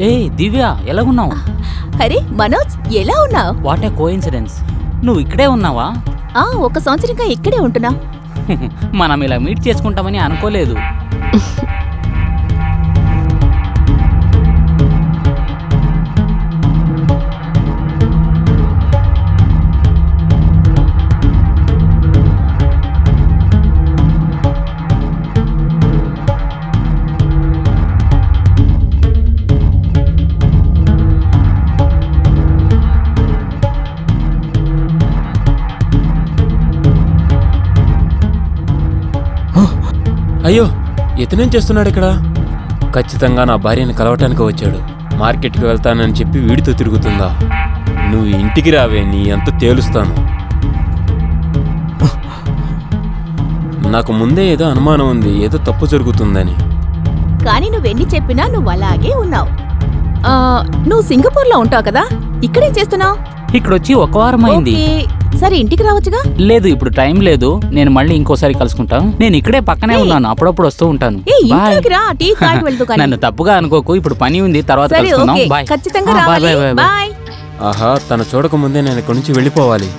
ఏ దివ్య, ఎలాగున్నావు? అరే మనోజ్, ఎలా ఉన్నావు? వాట్ ఏ కోఇన్సిడెన్స్, నువ్వు ఇక్కడే ఉన్నావా? 1 సంవత్సరంగా ఇక్కడే ఉంటున్నా. మనం ఇలా మీట్ చేసుకుంటామని అనుకోలేదు. అయ్యో, ఇతనేం చేస్తున్నాడు ఇక్కడ? ఖచ్చితంగా నా భార్యని కలవటానికి వచ్చాడు. మార్కెట్కి వెళ్తానని చెప్పి వీడితో తిరుగుతుందా? నువ్వు ఇంటికి రావే, నీ అంత తేలుస్తాను. నాకు ముందే ఏదో అనుమానం ఉంది, ఏదో తప్పు జరుగుతుందని. కానీ నువ్వెన్ని చెప్పినా నువ్వు అలాగే ఉన్నావు. నువ్వు సింగపూర్లో ఉంటావు కదా, ఇక్కడేం చేస్తున్నావు? ఇక్కడొచ్చి 1 వారం అయింది. సరే, ఇంటికి రావచ్చుగా. లేదు, ఇప్పుడు టైం లేదు. నేను మళ్ళీ ఇంకోసారి కలుసుకుంటాను. నేను ఇక్కడే పక్కనే ఉన్నాను, అప్పుడప్పుడు వస్తూ ఉంటాను. నన్ను తప్పుగా అనుకోకు, ఇప్పుడు పని ఉంది, తర్వాత కలుసుకుందాం. బాయ్. ఖచ్చితంగా బాయ్. ఆహా, తను చూడకముందే నేను ఇక్కడి నుంచి వెళ్ళిపోవాలి.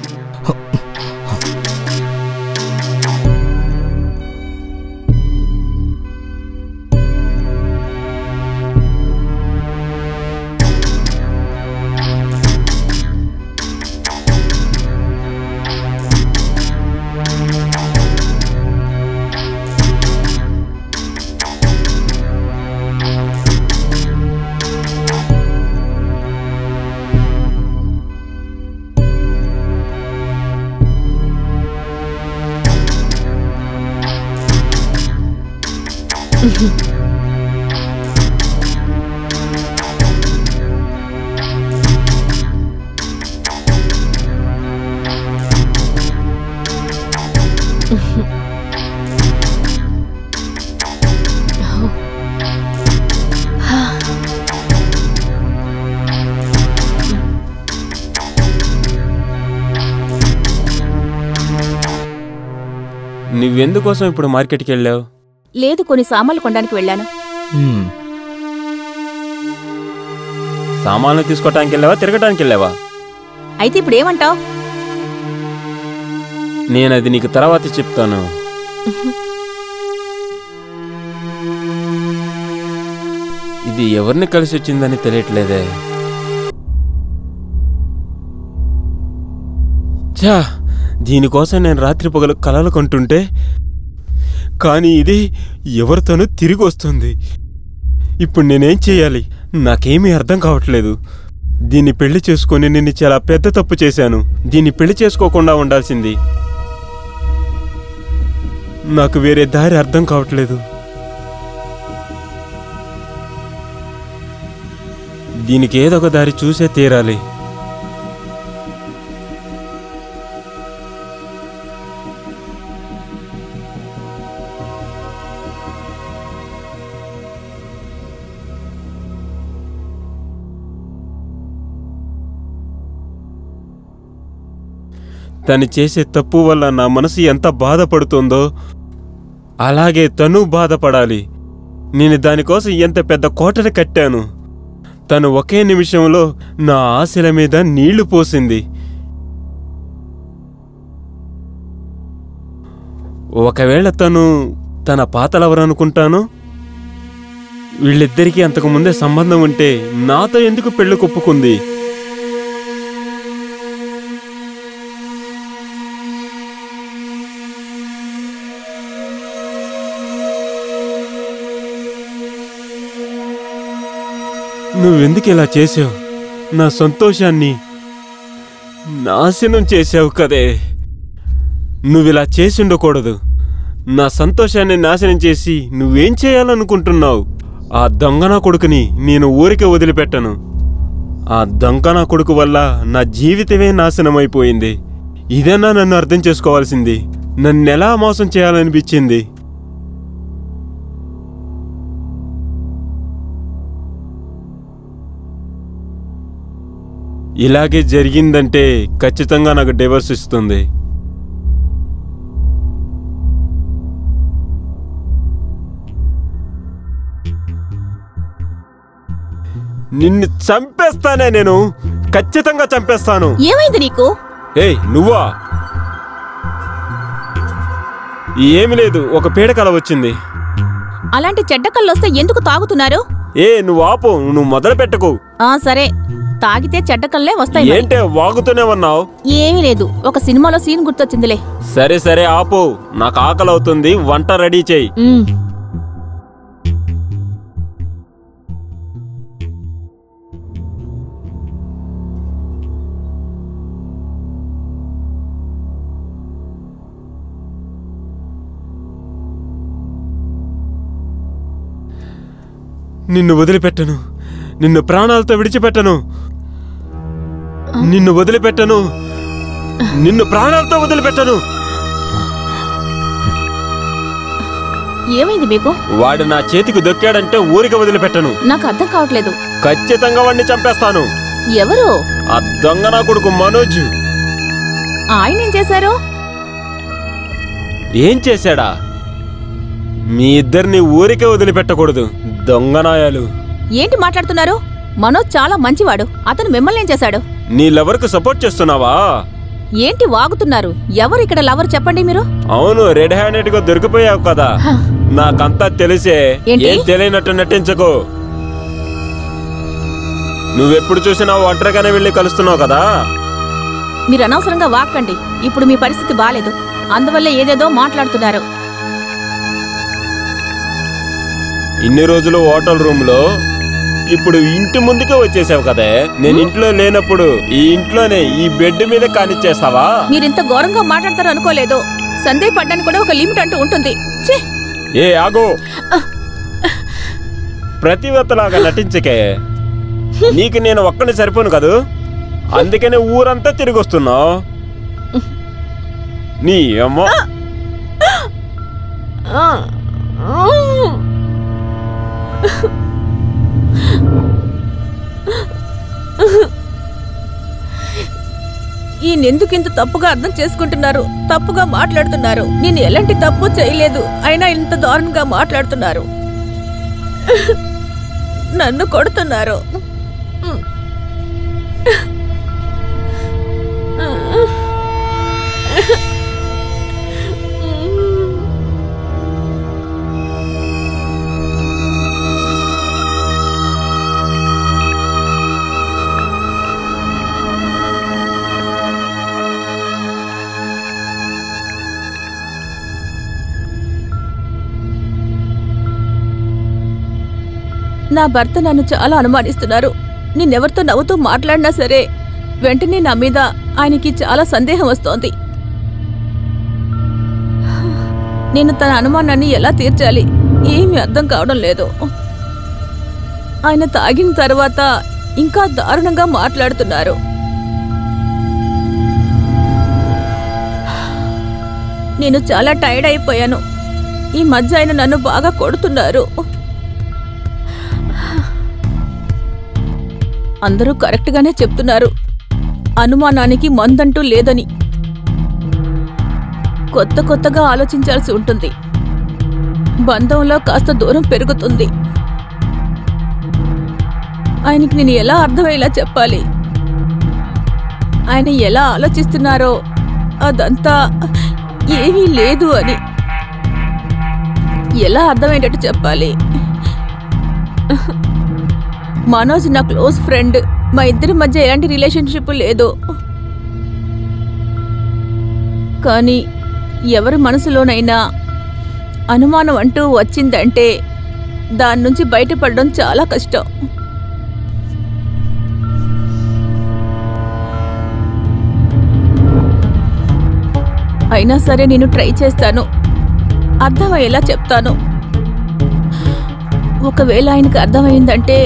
నువ్వెందుకోసం ఇప్పుడు మార్కెట్కి వెళ్ళావు? లేదు, కొన్ని సామాన్లు కొనడానికి వెళ్ళాను. సామాన్లు తీసుకోవటానికి వెళ్ళావా, తిరగటానికి వెళ్ళావా? అయితే ఇప్పుడు ఏమంటావు? నేను అది నీకు తర్వాత చెప్తాను. ఇది ఎవరిని కలిసి వచ్చిందని తెలియట్లేదే. చా, దీనికోసం నేను రాత్రి పగలు కలలు కంటుంటే, కానీ ఇది ఎవరితోనూ తిరిగి వస్తుంది. ఇప్పుడు నేనేం చేయాలి? నాకేమీ అర్థం కావట్లేదు. దీన్ని పెళ్లి చేసుకొని నేను చాలా పెద్ద తప్పు చేశాను. దీన్ని పెళ్లి చేసుకోకుండా ఉండాల్సింది. నాకు వేరే దారి అర్థం కావట్లేదు. దీనికి ఏదో ఒక దారి చూసే తీరాలి. తను చేసే తప్పు వల్ల నా మనసు ఎంత బాధపడుతుందో అలాగే తను బాధపడాలి. నేను దానికోసం ఎంత పెద్ద కోటను కట్టాను. తను ఒకే నిమిషంలో నా ఆశల మీద నీళ్లు పోసింది. ఒకవేళ తను తన పాతలవరనుకుంటాను. వీళ్ళిద్దరికీ అంతకుముందే సంబంధం ఉంటే నాతో ఎందుకు పెళ్లి కొప్పుకుంది? నువ్వెందుకు ఇలా చేసావు? నా సంతోషాన్ని నాశనం చేసావు కదే. నువ్విలా చేసి ఉండకూడదు. నా సంతోషాన్ని నాశనం చేసి నువ్వేం చేయాలనుకుంటున్నావు? ఆ దొంగనా కొడుకుని నేను ఊరికే వదిలిపెట్టను. ఆ దొంగనా కొడుకు వల్ల నా జీవితమే నాశనమైపోయింది. ఇదేనా నన్ను అర్థం చేసుకోవాల్సింది? నన్నెలా మోసం చేయాలనిపించింది? ఇలాగే జరిగిందంటే ఖచ్చితంగా నాకు డివోర్స్ ఇస్తుంది. నిన్ను చంపేస్తానే, నేను ఖచ్చితంగా చంపేస్తాను. ఏమైంది నీకు? ఏయ్ నువ్వా? ఏమి లేదు, ఒక పీడకల వచ్చింది. అలాంటి చెడ్డ కళ్ళొస్తే ఎందుకు తాగుతున్నారు? నువ్వు ఆపు, నువ్వు మొదలు పెట్టకు. సరే, తాగితే చెడ్డ కళ్ళే వస్తాయి. ఏంటే వాగుతూనే ఉన్నావు? ఏమీ లేదు, ఒక సినిమాలో సీన్ గుర్తొచ్చిందిలే. సరే సరే ఆపు, నాకు ఆకలి అవుతుంది, వంట రెడీ చేయి. నిన్ను వదిలిపెట్టను, నిన్ను ప్రాణాలతో విడిచిపెట్టను, నిన్ను వదిలిపెట్టను, నిన్ను ప్రాణాలతో వదిలిపెట్టను. ఏమైంది మీకు? వాడు నా చేతికి దొక్కాడంటే ఊరికి వదిలిపెట్టను. నాకు అర్థం కావట్లేదు. ఖచ్చితంగా వాడిని చంపేస్తాను. ఎవరు? ఆ దొంగ నా కొడుకు మనోజ్. ఆయన ఏం చేశారు? ఏం చేశాడా? మీ ఇద్దరిని ఊరికే వదిలిపెట్టకూడదు, దొంగనాయాలు. ఏంటి మాట్లాడుతున్నారు? మనోజ్ చాలా మంచివాడు, అతను మిమ్మల్ని ఏం చేశాడు? నీ లవర్కు సపోర్ట్ చేస్తున్నావా? ఏంటి వాగుతున్నారు? ఎవరు ఇక్కడ లవర్ చెప్పండి మీరు. అవును, రెడ్ హ్యాండెడ్ గా దొరికిపోయావు కదా. నాకంతా తెలిసే, ఏం తెలియనట్టు నటించకు. నువ్వెప్పుడు చూసినా ఒంటరిగానే వెళ్ళి కలుస్తున్నావు కదా. మీరు అనవసరంగా వాక్కండి. ఇప్పుడు మీ పరిస్థితి బాలేదు, అందువల్ల ఏదేదో మాట్లాడుతున్నారు. ఇన్ని రోజులు హోటల్ రూమ్ లో, ఇప్పుడు ఇంటి ముందుకే వచ్చేసావు కదే. నేను ఇంట్లో లేనప్పుడు ఈ ఇంట్లోనే ఈ బెడ్ మీద కానిచ్చేస్తావా? మీరింత ఘోరంగా మాట్లాడతారు అనుకోలేదు. సందేహపడ్డానికి కూడా ఒక లిమిట్ అంటూ ఉంటుంది. ఆగో, ప్రతివతలాగా నటించకే. నీకు నేను ఒక్కని సరిపోను కదూ, అందుకనే ఊరంతా తిరిగి వస్తున్నావు. నీ అమ్మ ఈయనెందుకింత తప్పుగా అర్థం చేసుకుంటున్నారు? తప్పుగా మాట్లాడుతున్నారు. నేను ఎలాంటి తప్పు చేయలేదు, అయినా ఇంత దారుణంగా మాట్లాడుతున్నారు. నన్ను కొడుతున్నారు. నా భర్త నన్ను చాలా అనుమానిస్తున్నారు. నిన్నెవరితో నవ్వుతూ మాట్లాడినా సరే వెంటనే నా మీద ఆయనకి చాలా సందేహం వస్తోంది. నేను తన అనుమానాన్ని ఎలా తీర్చాలి ఏమీ అర్థం కావడం లేదు. ఆయన తాగిన తర్వాత ఇంకా దారుణంగా మాట్లాడుతున్నారు. నేను చాలా టైర్డ్ అయిపోయాను. ఈ మధ్య ఆయన నన్ను బాగా కొడుతున్నారు. అందరూ కరెక్ట్గానే చెప్తున్నారు, అనుమానానికి మందంటూ లేదని. కొత్తగా ఆలోచించాల్సి ఉంటుంది. బంధంలో కాస్త దూరం పెరుగుతుంది. ఆయనకి నేను ఎలా అర్థమయ్యేలా చెప్పాలి? ఆయన ఎలా ఆలోచిస్తున్నారో అదంతా ఏమీ లేదు అని ఎలా అర్థమయ్యేటట్టు చెప్పాలి? మనోజ్ నా క్లోజ్ ఫ్రెండ్. మా ఇద్దరి మధ్య ఎలాంటి రిలేషన్షిప్ లేదు. కానీ ఎవరి మనసులోనైనా అనుమానం అంటూ వచ్చిందంటే దాని నుంచి బయటపడడం చాలా కష్టం. అయినా సరే నేను ట్రై చేస్తాను, అర్థమయ్యేలా చెప్తాను. ఒకవేళ ఆయనకు అర్థమైందంటే,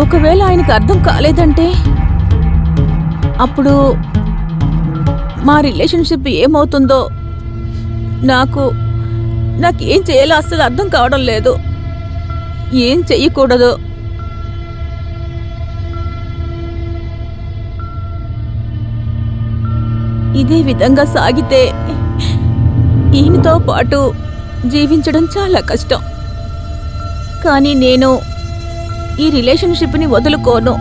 ఒకవేళ ఆయనకు అర్థం కాలేదంటే అప్పుడు మా రిలేషన్షిప్ ఏమవుతుందో నాకేం చేయాలో అస్సలు అర్థం కావడం లేదు. ఏం చెయ్యకూడదు. ఇదే విధంగా సాగితే ఈయనతో పాటు జీవించడం చాలా కష్టం. కానీ నేను ఈ రిలేషన్షిప్ని వదులుకోను,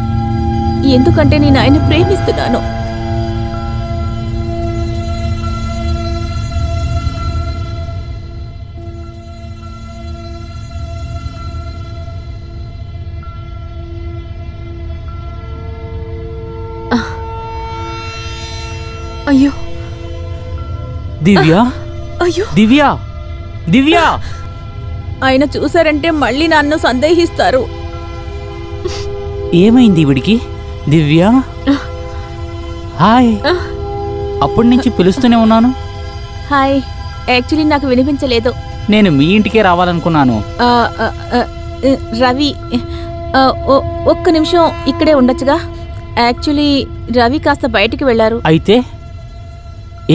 ఎందుకంటే నేను ఆయన ప్రేమిస్తున్నాను. అయ్యో దివ్య, అయ్యో దివ్య, దివ్య! ఆయన చూసారంటే మళ్ళీ నన్ను సందేహిస్తారు. ఏమైంది వీడికి? దివ్య, హాయ్. అప్పటి నుంచి పిలుస్తూనే ఉన్నాను. హాయ్. యాక్చువల్లీ నాకు వినిపించలేదు. నేను మీ ఇంటికే రావాలనుకున్నాను. రవి, ఒక్క నిమిషం ఇక్కడే ఉండొచ్చుగా? యాక్చువల్లీ రవి కాస్త బయటికి వెళ్లారు. అయితే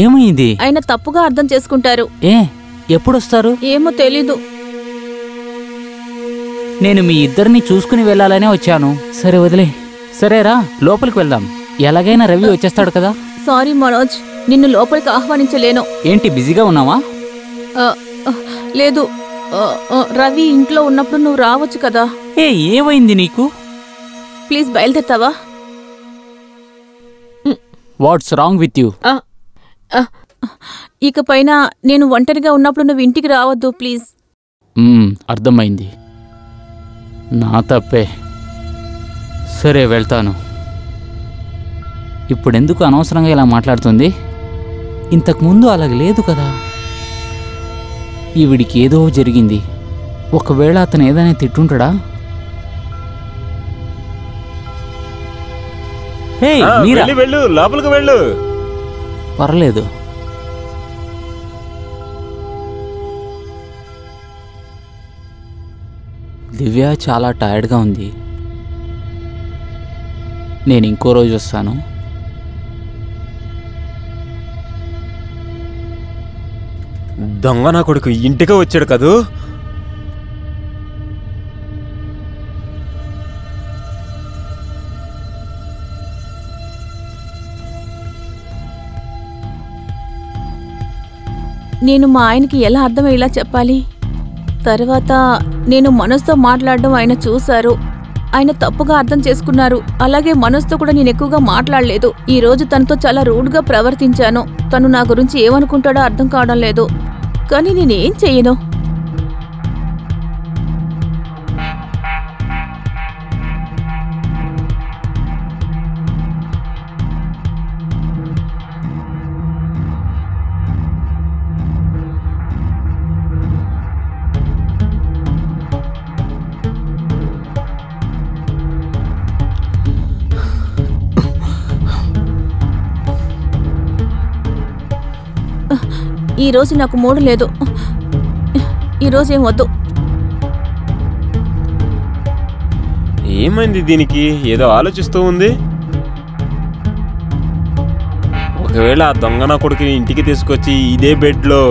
ఏమైంది? ఆయన తప్పుగా అర్థం చేసుకుంటారు. ఎప్పుడొస్తారు? ఏమో తెలీదు. నేను మీ ఇద్దరిని చూసుకుని వెళ్ళాలనే వచ్చాను. సరే వదిలే. సరేరా, లోపలికి వెళ్దాం. ఎలాగైనా రవి వచ్చేస్తాడు కదా. సారీ మనోజ్, నిన్ను లోపలికి ఆహ్వానించలేను. ఏంటి, బిజీగా ఉన్నావా? లేదు, రవి ఇంట్లో ఉన్నప్పుడు నువ్వు రావచ్చు కదా. ఏమైంది నీకు? ప్లీజ్ బయలుదేరుతావా? What's wrong with you? ఇకపైన నేను ఒంటరిగా ఉన్నప్పుడు నువ్వు ఇంటికి రావద్దు ప్లీజ్. అర్థమైంది, నా తప్పే. సరే వెళ్తాను. ఇప్పుడెందుకు అనవసరంగా ఇలా మాట్లాడుతుంది? ఇంతకుముందు అలాగ లేదు కదా. ఈవిడికి ఏదో జరిగింది. ఒకవేళ అతను ఏదైనా తిట్టుంటాడా? వెళ్ళు, లోపలికి వెళ్ళు. పర్లేదు. దివ్య చాలా టైర్డ్గా ఉంది. నేను ఇంకో రోజు వస్తాను. దొంగ నా కొడుకు ఇంటికి వచ్చాడు కదూ. నేను మా ఆయనకి ఎలా అర్థమయ్యేలా చెప్పాలి? తర్వాత నేను మనసుతో మాట్లాడడం ఆయన చూశారు. ఆయన తప్పుగా అర్థం చేసుకున్నారు. అలాగే మనసుతో కూడా నేను ఎక్కువగా మాట్లాడలేదు. ఈ రోజు తనతో చాలా రూడ్గా ప్రవర్తించాను. తను నా గురించి ఏమనుకుంటాడో అర్థం కావడం లేదు. కానీ నేనేం చెయ్యను. ఈరోజు నాకు మూడు లేదు. ఈరోజు ఏం వద్దు. ఏమైంది దీనికి? ఏదో ఆలోచిస్తూ ఉంది. ఒకవేళ ఆ దొంగ నా కొడుకుని ఇంటికి తీసుకొచ్చి ఇదే బెడ్లో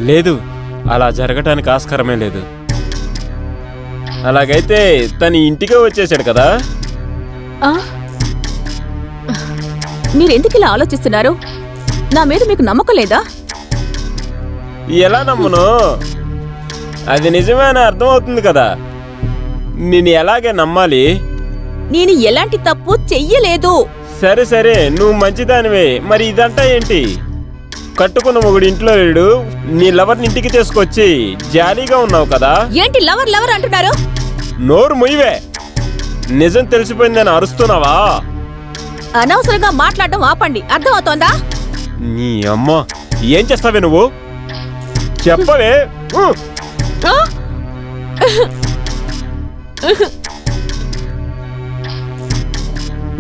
లేదు, అలా జరగటానికి ఆస్కారమే లేదు. అలాగైతే తన ఇంటికే వచ్చేసాడు కదా. మీరెందుకు ఇలా ఆలోచిస్తున్నారు? నా మీద మీకు నమ్మకం లేదా? ఎలా నమ్మును? అది నిజమే అని అర్థమవుతుంది కదా. నేను ఎలాగే నమ్మాలి? నేను ఎలాంటి తప్పు చెయ్యలేదు. సరే సరే, నువ్వు మంచిదానివే. మరి ఇదంతా ఏంటి? కట్టుకున్న మొగుడు ఇంట్లో లేడు, నీ లవర్ని ఇంటికి తీసుకొచ్చి జాలీగా ఉన్నావు కదా. ఏంటి లవర్ లవర్ అంటున్నారు? నోరు ముయ్యవే. నిజం తెలిసిపోయిందని అరుస్తున్నావా? అనవసరంగా మాట్లాడడం ఆపండి, అర్థమవుతోందా? నీ అమ్మ, ఏం చేస్తావే నువ్వు? చెప్పవే.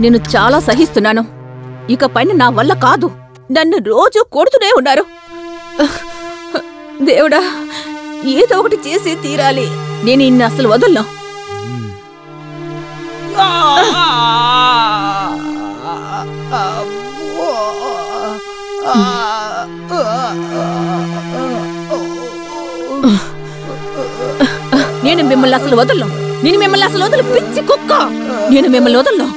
నేను చాలా సహిస్తున్నాను. ఇక పైన నా వల్ల కాదు. నన్ను రోజు కొడుతూనే ఉన్నారు. దేవుడా, ఏదో ఒకటి చేసి తీరాలి. నేను ఇన్ని అసలు వదలను. నేను మిమ్మల్ని అసలు వదలను. నేను మిమ్మల్ని అసలు వదలు, పిచ్చి కుక్క. నేను మిమ్మల్ని వదలను.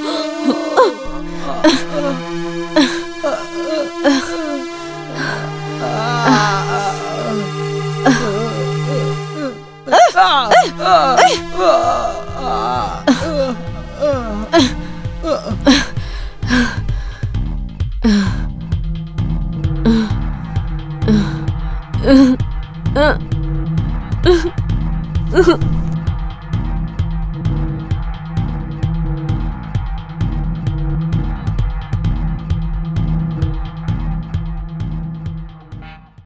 Uh